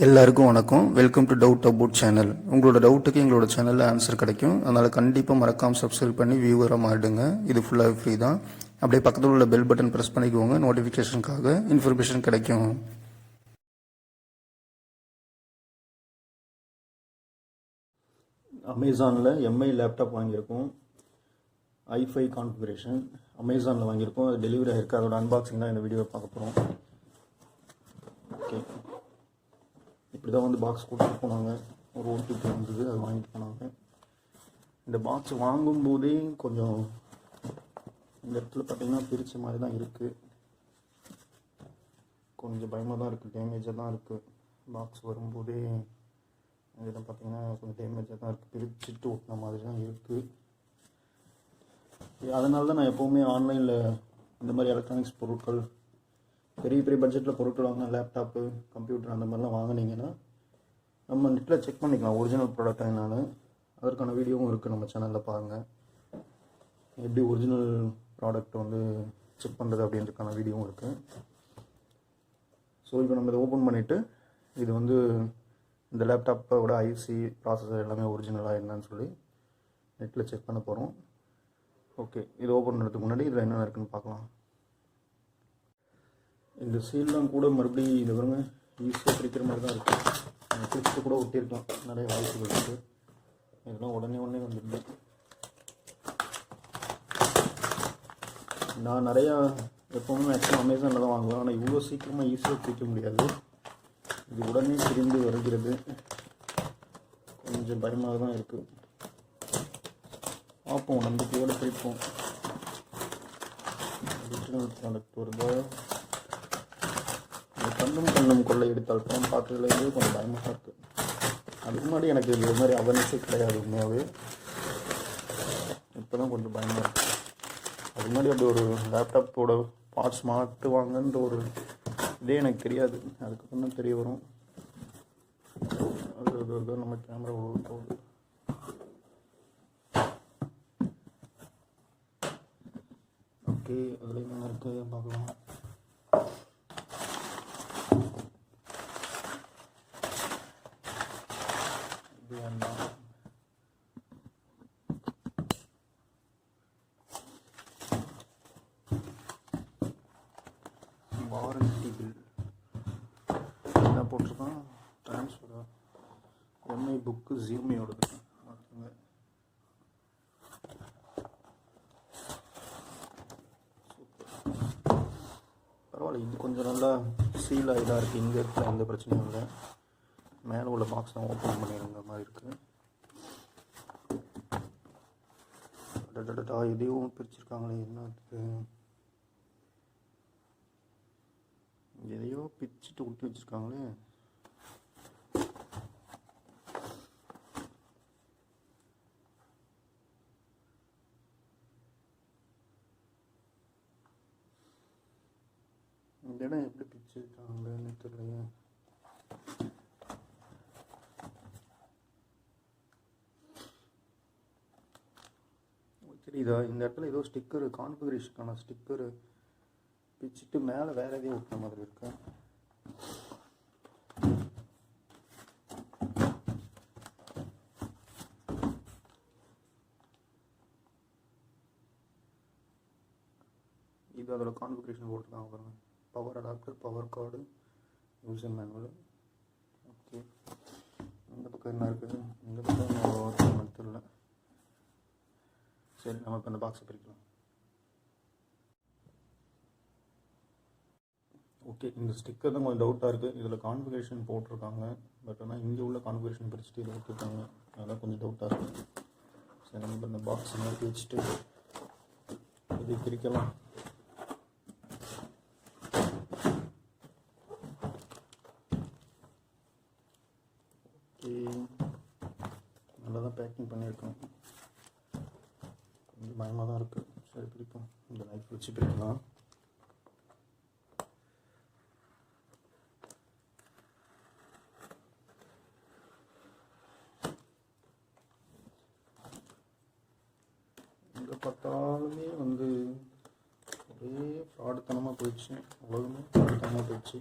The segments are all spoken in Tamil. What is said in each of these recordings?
எல்லாருக்கும் வணக்கம். Welcome to doubt about channel. உங்களோட டவுட்டுக்கு எங்களோட சேனலில் ஆன்சர் கிடைக்கும். அதனால் கண்டிப்பாக மறக்காமல் சப்ஸ்கிரைப் பண்ணி வியூவராக மாறிடுங்க. இது ஃபுல்லாக ஃப்ரீ தான். அப்படியே பக்கத்தில் உள்ள பெல் பட்டன் ப்ரெஸ் பண்ணிக்கோங்க. நோட்டிஃபிகேஷனுக்காக இன்ஃபர்மேஷன் கிடைக்கும். அமேசானில் எம்ஐ லேப்டாப் வாங்கியிருக்கோம். i5 கான்ஃபிகரேஷன் அமேசானில் வாங்கியிருக்கோம். அது டெலிவரி ஆகிருக்கு. அதோட அன்பாக்சிங் தான் இந்த வீடியோ பார்க்க போகிறோம். ஓகே, இப்படி தான் வந்து பாக்ஸ் கொடுத்துட்டு போனாங்க. ஒரு ஓடிபி வந்தது, அது வாங்கிட்டு போனாங்க. இந்த பாக்ஸ் வாங்கும்போதே கொஞ்சம் இந்த இடத்துல பார்த்திங்கன்னா பிரித்த மாதிரி தான் இருக்குது. கொஞ்சம் பயமாக தான் இருக்குது, டேமேஜாக தான் இருக்குது. பாக்ஸ் வரும்போதே இதெல்லாம் பார்த்திங்கன்னா கொஞ்சம் டேமேஜாக தான் இருக்குது, பிரிச்சுட்டு ஒட்டின மாதிரி தான் இருக்குது. அதனால தான் நான் எப்போவுமே ஆன்லைனில் இந்த மாதிரி எலக்ட்ரானிக்ஸ் பொருட்கள், பெரிய பெரிய பட்ஜெட்டில் பொருட்கள் வாங்கினா, லேப்டாப்பு, கம்ப்யூட்டர் அந்த மாதிரிலாம் வாங்கினீங்கன்னா நம்ம நெட்டில் செக் பண்ணிக்கலாம் ஒரிஜினல் ப்ராடக்டாக என்னென்னு. அதற்கான வீடியோவும் இருக்குது நம்ம சேனலில் பாருங்கள். எப்படி ஒரிஜினல் ப்ராடக்ட் வந்து செக் பண்ணுறது அப்படின்றதுக்கான வீடியோவும் இருக்குது. ஸோ இப்போ நம்ம இதை ஓப்பன் பண்ணிவிட்டு இது வந்து இந்த லேப்டாப்போட ஐசி ப்ராசஸர் எல்லாமே ஒரிஜினலாக என்னன்னு சொல்லி நெட்டில் செக் பண்ண போகிறோம். ஓகே, இது ஓப்பன் பண்ணுறதுக்கு முன்னாடி இதில் என்னென்ன இருக்குதுன்னு பார்க்கலாம். இந்த சீல்லாம் கூட மறுபடியும் இது வருங்க ஈஸியாக பிரிக்கிற மாதிரி தான் இருக்குது. பிரிச்சுட்டு கூட ஒட்டியிருக்கலாம், நிறைய வாய்ப்புகள் இருக்குது. இதெல்லாம் உடனே வந்துடுது. நான் நிறையா எப்போவுமே மேக்ஸிமம் அமேசானில் தான் வாங்குவேன். ஆனால் இவ்வளோ சீக்கிரமாக ஈஸியாக பிரிக்க முடியாது. இது உடனே திரும்பி வருகிறது. கொஞ்சம் பயமாக தான் இருக்குது. பார்ப்போம், நம்பிக்கையோடு பிரிப்போம். ஒரிஜினல் ப்ராடக்ட் வருதா? கண்ணும் கொள்ளை எடுத்தால் படம் பார்க்கறதுலேருந்து கொஞ்சம் பயமாக இருக்குது. அதுக்கு முன்னாடி எனக்கு இது மாதிரி அவேர்னஸே கிடையாது உண்மையாகவே. இப்போ தான் கொஞ்சம் பயமாக இருக்குது. அதுக்கு முன்னாடி அப்படி ஒரு லேப்டாப்போட பார்ட்ஸ் மாட்டுவாங்கன்ற ஒரு இதே எனக்கு தெரியாது. அதுக்கப்புறம் தான் தெரிய வரும். அது நம்ம கேமரா போகுது. ஓகே, அதில் என்ன இருக்குது பார்க்கலாம். வாரண்டி பில் என்ன போட்டிருக்கான்? ட்ரான்ஸ்ஃபரா? எம்ஐ புக்கு ஜியோமியோடது. பரவாயில்ல, இது கொஞ்சம் நல்லா சீலாக இதாக இருக்குது. இங்கே இருக்கிற எந்த பிரச்சனையும் இல்லை. மேலே உள்ள பாக்ஸ் தான் ஓப்பன் பண்ணிடுற மாதிரி இருக்குது. இதையும் பிரிச்சிருக்காங்களே, என்ன எதையோ பிரிச்சுட்டு ஒட்டி வச்சுருக்காங்களே. இந்த இடம் எப்படி பிரிச்சுருக்காங்களேன்னு தெரியலையே. தெரியுதா? இந்த இடத்துல ஏதோ ஸ்டிக்கரு, கான்ஃபிகரேஷனுக்கான ஸ்டிக்கரு பிரிச்சுட்டு மேலே வேறு எதையும் ஒட்டின மாதிரி இருக்கு. இது அதோட கான்ஃபிகரேஷன் போட்டுருக்காங்க பாருங்க. Power adapter, power cord, user manual. Okay, இந்த பக்கம் என்ன இருக்குது? இந்த பக்கம் தெரியல. சரி, நம்ம இப்போ இந்த பாக்ஸை பிரிக்கலாம். ஓகே, இந்த ஸ்டிக்கர் தான் கொஞ்சம் டவுட்டாக இருக்குது. இதில் கான்ஃபிகரேஷன் போட்டிருக்காங்க, பட் ஆனால் இங்கே உள்ள கான்ஃபிகரேஷன் பிரிச்சுட்டு இதை விட்டுருக்காங்க. அதெல்லாம் கொஞ்சம் டவுட்டாக இருக்குது. சரி, நம்ம இந்த பாக்ஸ் மாதிரி வச்சுட்டு இது பிரிக்கலாம். ஓகே, நல்லா தான் பேக்கிங் பண்ணியிருக்கோம். கொஞ்சம் பயமாக தான் இருக்குது. சரி, பிரிப்போம். இந்த நைஃப் வச்சு பிரிக்கலாம். எங்கே பார்த்தாலுமே வந்து ஒரே ஃப்ராடுத்தனமாக போயிடுச்சு. உலகமே ஃப்ராடுத்தனமாக போயிடுச்சு.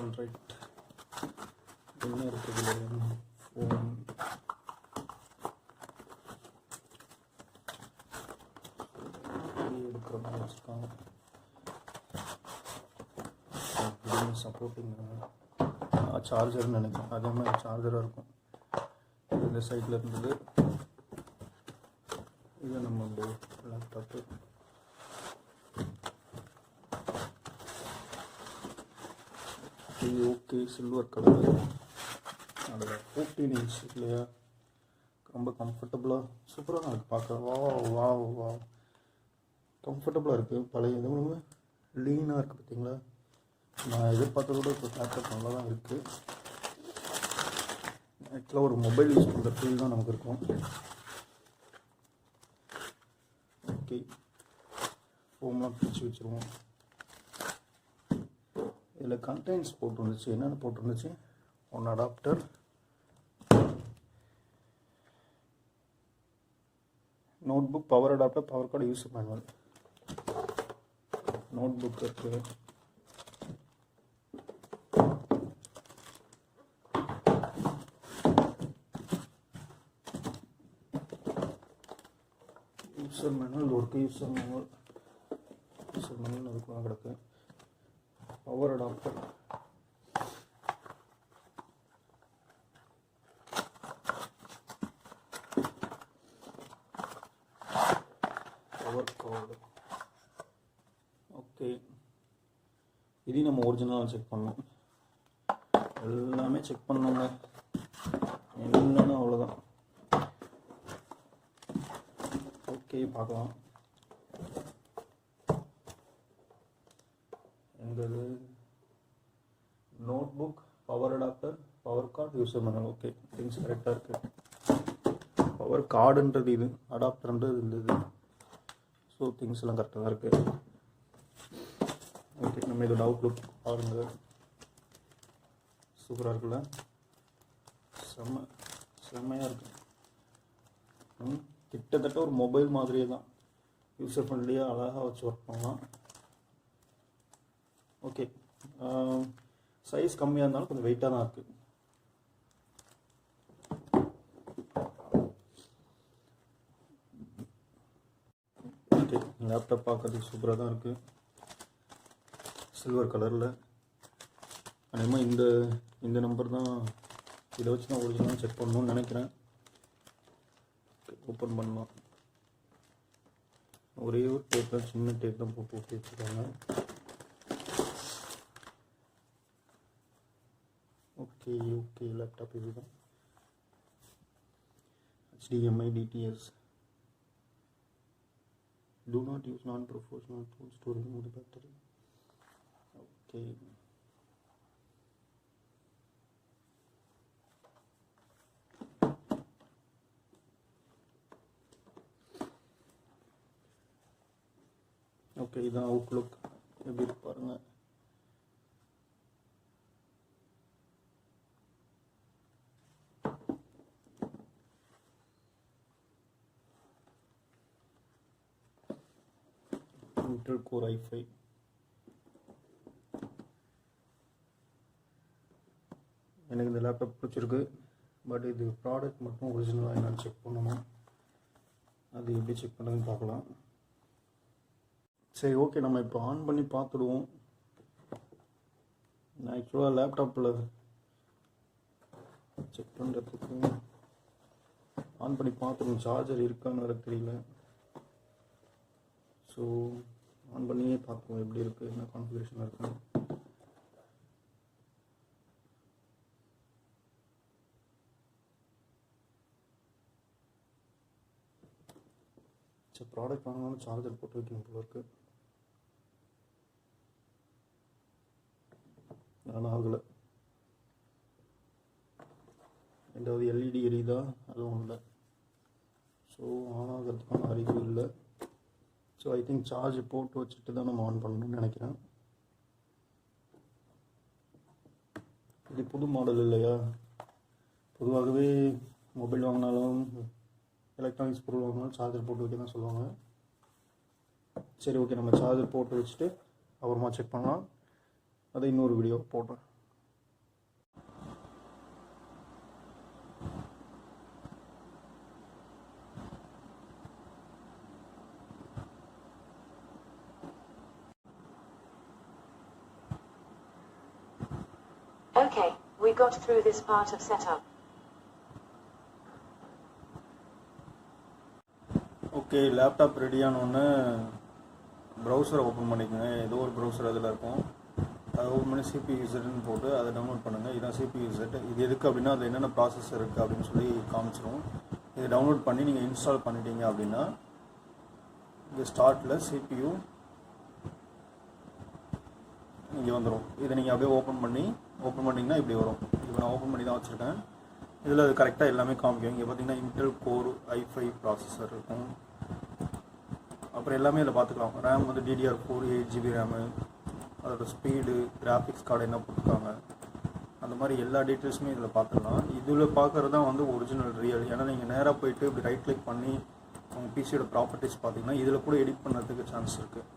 ஆல்ரைட், என்ன இருக்குது ஃபோன். எடுக்கிற மாதிரி வச்சுருக்காங்க. சப்போர்ட்டிங் சார்ஜர்னு நினைக்கிறேன், அதே மாதிரி சார்ஜராக இருக்கும். இந்த சைடில் இருந்தது. இது நம்ம லேப்டாப்பு. இது ஓகே, சில்வர் கலர். அதில் 14 இன்ச் இல்லையா, ரொம்ப கம்ஃபர்டபுளாக சூப்பராக தான் இருக்குது பார்க்க. வா வா வா கம்ஃபர்டபுளாக இருக்குது. பழைய இதுவும் லீனாக இருக்குது பார்த்தீங்களா. நான் எதிர்பார்த்தத விட இப்போ லேப்டாப் நல்லா தான் இருக்குது. ஆக்சுவலாக ஒரு மொபைல் யூஸ் பண்ணுற ஃபீல் தான் நமக்கு இருக்கும். ஓகே, ஃபோம்லாம் பிரித்து வச்சுருவோம். இதில் கண்டெய்ன்ஸ் போட்டுருந்துச்சு. என்னென்ன போட்டிருந்துச்சு? One adapter, notebook, power adapter, power cord, user manual. Notebook இருக்குது. User manual work, user manual அதுக்குலாம் கிடக்கு. Power adapter, power cord. Okay, இதையும் நம்ம ஒரிஜினலாக செக் பண்ணோம். எல்லாமே செக் பண்ணோங்க, இல்லைன்னா அவ்வளோதான். ஓகே, பார்க்கலாம். எங்கள் notebook, power adapter, power cord, user manual. Okay, things கரெக்டாக இருக்குது. பவர் கார்டுன்றது இது, அடாப்டர்ன்றது இது. ஸோ திங்ஸ் எல்லாம் கரெக்டாக தான் இருக்குது. ஓகே, நம்ம இதோட அவுட்லுக் பாருங்கள். சூப்பராக இருக்குல்ல, செம்மையாக இருக்குது. கிட்டத்தட்ட ஒரு மொபைல் மாதிரியே தான், யூசர் ஃப்ரெண்ட்லியாக அழகாக வச்சு ஒர்க் பண்ணலாம். ஓகே, சைஸ் கம்மியாக இருந்தாலும் கொஞ்சம் வெயிட்டாக தான் இருக்குது. ஓகே, லேப்டாப் பார்க்கறதுக்கு சூப்பராக தான் இருக்குது. சில்வர் கலரில். அதேமாதிரி இந்த நம்பர் தான், இதை வச்சு நான் ஒரிஜினலாக செக் பண்ணணும்னு நினைக்கிறேன். ஓப்பன் பண்ணலாம். ஒரே ஒரு டேப் தான், சின்ன டேப் தான் போட்டு வச்சுருக்காங்க. ஓகே ஓகே, லேப்டாப் இதுதான். HDMI, DTS. Do not use non-professional tools to remove the battery. Okay. Okay, இதான் அவுட்லுக். எப்படி இருக்கு பாருங்க. Intel Core i5. எனக்கு இந்த லேப்டாப் பிடிச்சிருக்கு. பட் இது ப்ராடக்ட் மட்டும் ஒரிஜினலாக என்னன்னு செக் பண்ணணும். அது எப்படி செக் பண்ணுறதுன்னு பார்க்கலாம். சரி, ஓகே, நம்ம இப்போ ஆன் பண்ணி பார்த்துடுவோம். நான் ஆக்சுவலாக லேப்டாப்பில் செக் பண்ணுறதுக்கு ஆன் பண்ணி பார்த்துடுவோம். சார்ஜர் இருக்கான்னு வர தெரியல. ஸோ ஆன் பண்ணியே பார்ப்போம் எப்படி இருக்குது, என்ன கான்ஃபிகரேஷன் இருக்குன்னு. சரி, ப்ராடக்ட் வாங்கினாலும் சார்ஜர் போட்டு வைக்கணும் போல இருக்குது. அதனால் ஆகலை. ரெண்டாவது எல்இடி எரியுதா, அதுவும் இல்லை. ஸோ ஆன் ஆகிறதுக்கான அறிவு இல்லை. ஸோ ஐ திங்க் சார்ஜ் போட்டு வச்சுட்டு தான் நம்ம ஆன் பண்ணணும்னு நினைக்கிறேன். இது புது மாடல் இல்லையா. பொதுவாகவே மொபைல் வாங்கினாலும் எலக்ட்ரானிக்ஸ் பொருள் வாங்கினாலும் சார்ஜர் போட்டு வைக்க தான் சொல்லுவாங்க. சரி, ஓகே, நம்ம சார்ஜர் போட்டு வச்சுட்டு அப்புறமா செக் பண்ணலாம். அதை இன்னொரு வீடியோ போடுறேன். Okay, we got through this part of setup. Okay, laptop ரெடியானோடனே ப்ரௌசரை ஓப்பன் பண்ணிக்கோங்க. ஏதோ ஒரு ப்ரௌசர் அதில் இருக்கும். அதை ஓப்பன் பண்ணி CPU-Z போட்டு அதை டவுன்லோட் பண்ணுங்கள். இதுதான் CPU-Z. இது எதுக்கு அப்படின்னா அது என்னென்ன ப்ராசஸர் இருக்குது அப்படின்னு சொல்லி காமிச்சிடும். இதை டவுன்லோட் பண்ணி நீங்கள் இன்ஸ்டால் பண்ணிட்டீங்க அப்படின்னா இங்கே ஸ்டார்ட்டில் CPU இங்கே வந்துடும். இதை நீங்கள் அப்படியே ஓப்பன் பண்ணிங்கன்னா இப்படி வரும். இப்போ நான் ஓப்பன் பண்ணி தான் வச்சுருக்கேன். இதில் அது கரெக்டாக எல்லாமே காமிக்கும். இங்கே பார்த்தீங்கன்னா இன்டெல் கோர் i5 ப்ராசஸர் இருக்கும். அப்புறம் எல்லாமே இதில் பார்த்துக்கலாம். ரேம் வந்து DDR4 8GB ரேமு, அதோட ஸ்பீடு, கிராஃபிக்ஸ் கார்டு என்ன போட்டிருக்காங்க, அந்த மாதிரி எல்லா டீட்டெயில்ஸுமே இதில் பார்த்துக்கலாம். இதில் பார்க்குறது தான் வந்து ஒரிஜினல் ரியல். ஏன்னா நீங்கள் நேராக போயிட்டு இப்படி ரைட் கிளிக் பண்ணி உங்கள் பிசியோட ப்ராப்பர்ட்டிஸ் பார்த்தீங்கன்னா இதில் கூட எடிட் பண்ணுறதுக்கு சான்ஸ் இருக்குது.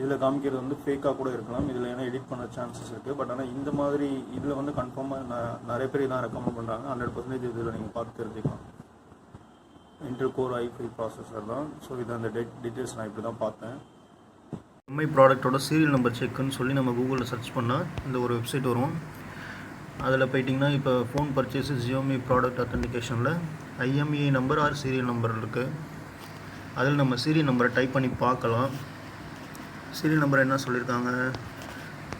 இதில் காமிக்கிறது வந்து ஃபேக்காக கூட இருக்கலாம். இதில் ஏன்னா எடிட் பண்ண சான்சஸ் இருக்குது. பட் ஆனால் இந்த மாதிரி இதில் வந்து கன்ஃபார்மாக நிறைய பேர் இதான் ரெக்கமெண்ட் பண்ணுறாங்க. 100% இதில் நீங்கள் பார்த்து தெரிஞ்சுக்கலாம். இன்டெல் கோர் i5 ப்ராசஸர் தான். ஸோ இது அந்த டீட்டெயில்ஸ் நான் இப்படி தான் பார்த்தேன். எம்ஐ ப்ராடக்ட்டோட சீரியல் நம்பர் செக்குன்னு சொல்லி நம்ம கூகுளில் சர்ச் பண்ணால் இந்த ஒரு வெப்சைட் வரும். அதில் போயிட்டிங்கன்னா இப்போ ஃபோன் பர்ச்சேஸு Xiaomi ப்ராடக்ட் அத்தன்டிகேஷனில் IMEI number or serial number இருக்குது. அதில் நம்ம சீரியல் நம்பரை டைப் பண்ணி பார்க்கலாம். சீரியல் நம்பர் என்ன சொல்லியிருக்காங்க,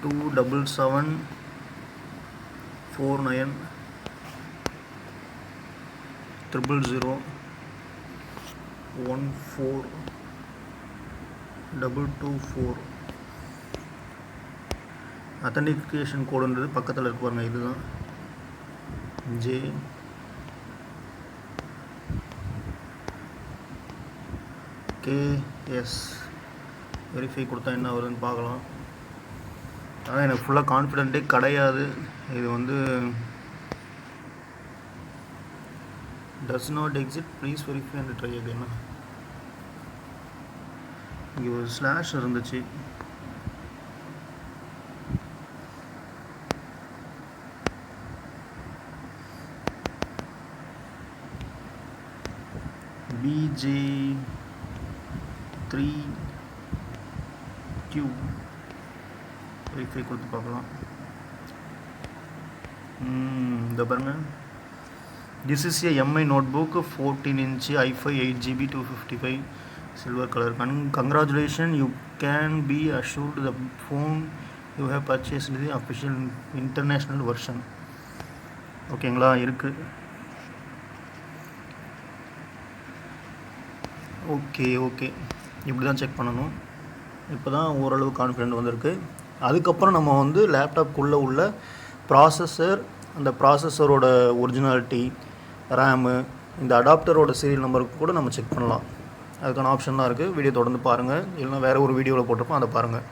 2774900142224. அத்தன்டிகேஷன் கோடுன்றது பக்கத்தில் இருக்கு பாருங்க. இதுதான் JKS. வெரிஃபை கொடுத்தா என்ன வருதுன்னு பார்க்கலாம். ஆனால் எனக்கு ஃபுல்லாக கான்ஃபிடென்ட்டே கிடையாது. இது வந்து does not exit, please verify and try again. இங்கே ஒரு ஸ்லாஷ் இருந்துச்சு. BJ3Q வெரிஃபை கொடுத்து பார்க்கலாம். இந்த பாருங்க, this is a Mi notebook 14 inch i5 8GB 255 silver colour. Congratulation, you can be assured the phone you have purchased the official international version. ஓகேங்களா, இருக்குது. ஓகே இப்படி தான் செக் பண்ணணும். இப்போ தான் ஓரளவு கான்ஃபிடென்ட் வந்திருக்கு. அதுக்கப்புறம் நம்ம வந்து லேப்டாப்குள்ளே உள்ள ப்ராசஸர், அந்த ப்ராசஸரோட ஒரிஜினாலிட்டி, ரேமு, இந்த அடாப்டரோட சீரியல் நம்பருக்கு கூட நம்ம செக் பண்ணலாம். அதுக்கான ஆப்ஷன் தான் இருக்குது. வீடியோ தொடர்ந்து பாருங்கள். இல்லைனா வேறு ஒரு வீடியோவில் போட்டிருப்போம், அதை பாருங்கள்.